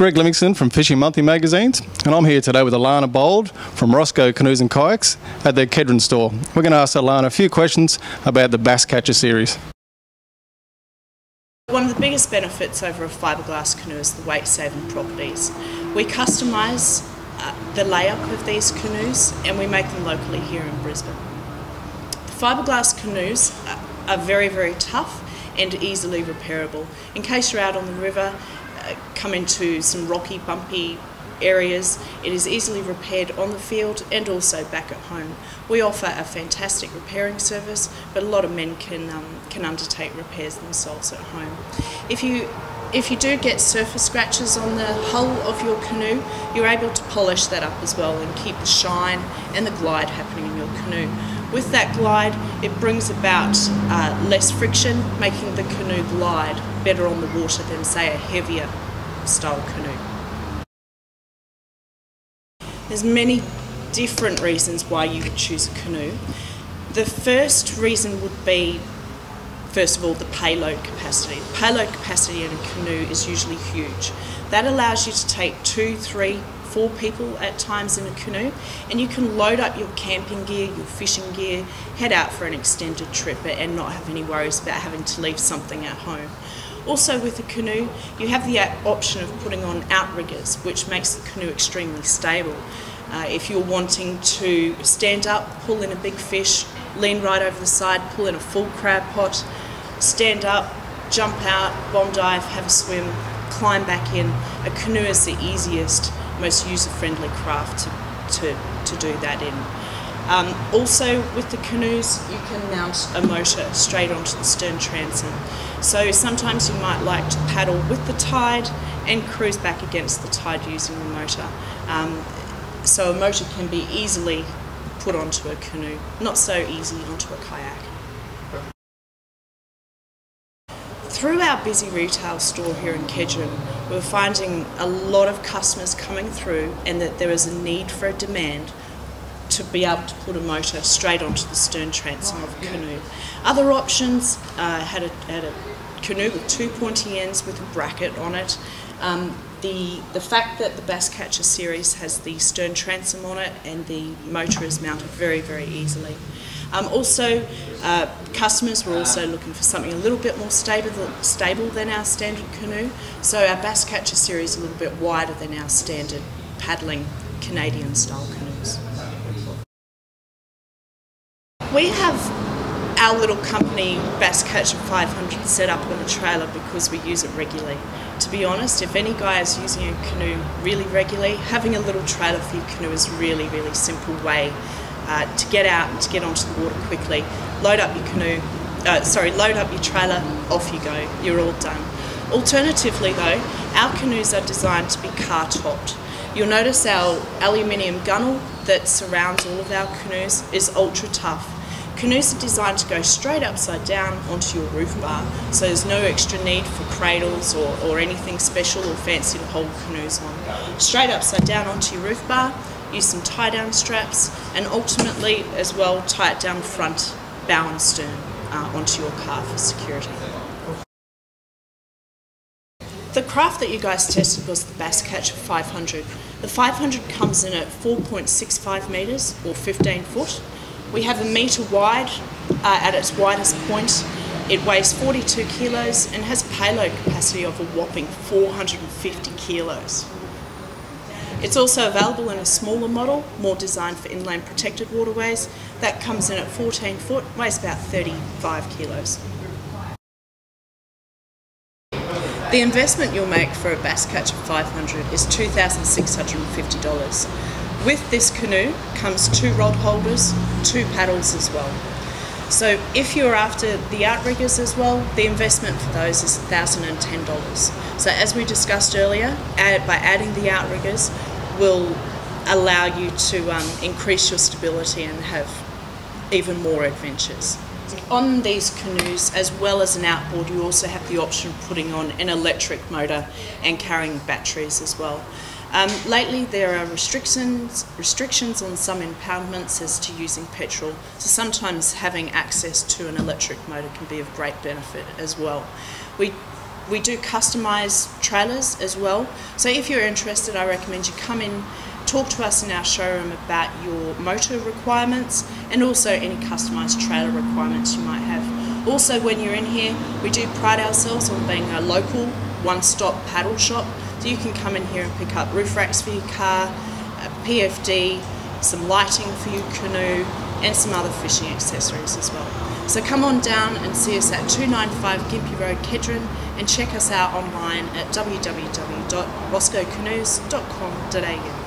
Greg Livingston from Fishing Monthly magazines, and I'm here today with Alana Bold from Rosco Canoes and Kayaks at their Kedron store. We're going to ask Alana a few questions about the Basscatcher series. One of the biggest benefits over a fibreglass canoe is the weight-saving properties. We customise the layup of these canoes and we make them locally here in Brisbane. The fibreglass canoes are very, very tough and easily repairable. In case you're out on the river, come into some rocky, bumpy areas, it is easily repaired on the field and also back at home. We offer a fantastic repairing service, but a lot of men can undertake repairs themselves at home. If you do get surface scratches on the hull of your canoe, you're able to polish that up as well and keep the shine and the glide happening in your canoe. With that glide, it brings about less friction, making the canoe glide better on the water than, say, a heavier style canoe. There's many different reasons why you would choose a canoe. The first reason would be, first of all, the payload capacity. The payload capacity in a canoe is usually huge. That allows you to take 2, 3, 4 people at times in a canoe, and you can load up your camping gear, your fishing gear, head out for an extended trip and not have any worries about having to leave something at home. Also with a canoe, you have the option of putting on outriggers, which makes the canoe extremely stable. If you're wanting to stand up, pull in a big fish, lean right over the side, pull in a full crab pot, stand up, jump out, bomb dive, have a swim, climb back in, a canoe is the easiest, most user-friendly craft to do that in. Also with the canoes, you can mount a motor straight onto the stern transom. So sometimes you might like to paddle with the tide and cruise back against the tide using the motor. So a motor can be easily put onto a canoe, not so easy onto a kayak. Through our busy retail store here in Kedron, we're finding a lot of customers coming through and that there is a need for a demand to be able to put a motor straight onto the stern transom of a canoe. Other options had a canoe with 2 pointy ends with a bracket on it. The fact that the Basscatcher series has the stern transom on it and the motor is mounted very, very easily. Also, customers were also looking for something a little bit more stable than our standard canoe, so our Basscatcher series is a little bit wider than our standard paddling Canadian style canoes. We have our little company Basscatcher 500 set up on a trailer because we use it regularly. To be honest, if any guy is using a canoe really regularly, having a little trailer for your canoe is a really, really simple way to get out and to get onto the water quickly. Load up your load up your trailer, off you go, you're all done. Alternatively though, our canoes are designed to be car topped. You'll notice our aluminium gunnel that surrounds all of our canoes is ultra tough. Canoes are designed to go straight upside down onto your roof bar, so there's no extra need for cradles or anything special or fancy to hold canoes on. Straight upside down onto your roof bar, use some tie-down straps, and ultimately as well tie it down front, bow and stern onto your car for security. The craft that you guys tested was the Basscatcher 500. The 500 comes in at 4.65 metres or 15 foot. We have a metre wide at its widest point. It weighs 42 kilos and has a payload capacity of a whopping 450 kilos. It's also available in a smaller model, more designed for inland protected waterways. That comes in at 14 foot, weighs about 35 kilos. The investment you'll make for a Basscatcher 500 is $2,650. With this canoe comes 2 rod holders, 2 paddles as well. So if you're after the outriggers as well, the investment for those is $1,010. So as we discussed earlier, by adding the outriggers will allow you to increase your stability and have even more adventures. On these canoes, as well as an outboard, you also have the option of putting on an electric motor and carrying batteries as well. Lately there are restrictions on some impoundments as to using petrol, so sometimes having access to an electric motor can be of great benefit as well. We do customise trailers as well. So if you're interested, I recommend you come in, talk to us in our showroom about your motor requirements and also any customised trailer requirements you might have. Also, when you're in here, we do pride ourselves on being a local one-stop paddle shop. So you can come in here and pick up roof racks for your car, a PFD, some lighting for your canoe, and some other fishing accessories as well. So come on down and see us at 295 Gympie Road, Kedron, and check us out online at www.roscocanoes.com.au.